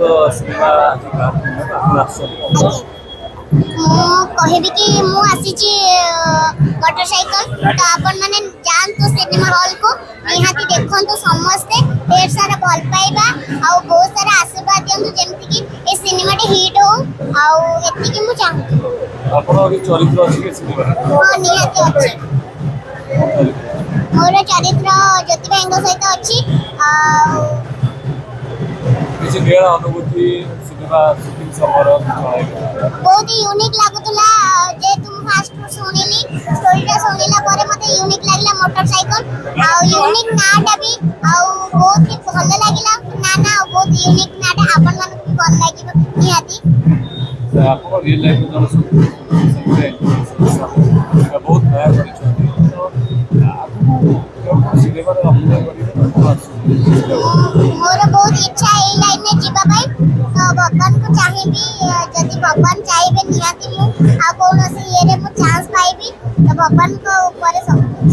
cinema कहबी कि मु आसी मोटरसाइकिल तो आपण माने जानतु सिनेमा हॉल को निहाती देखंतु समस्ते ढेर सारा भल पाइबा आ बहुत सारा आशीर्वाद दियंतु जेमति कि ए सिनेमा टे हिट हो आ एति कि मु चाहू आपन के चरित्र अछि के सिनेमा हां निहाती अछि मोर चरित्र ज्योति भाईଙ୍କ सहित अछि आ किसी बेड़ा अनुभूति सिनेमा शूटिंग समर बहुत ही यूनिक लागुतला जे तुम फास्ट सुनिली स्टोरीटा सुनिला परे मते यूनिक लागला मोटरसाइकिल आ यूनिक नाटा भी आ बहुत ही भल लागिला नाना बहुत यूनिक नाटा आपन मन भी भल लागिबो निहाती आपन रियल लाइफ में बहुत नया परिचय सिनेमा रे अभिनय मोर बहुत इच्छा है लाइन में जीवा भाई तो भगवान को चाहिबी जदि भगवान चाहिबे निहाती मु आ कोनोसी ये रे मु चांस पाइबी तो भगवान को ऊपर सब कुछ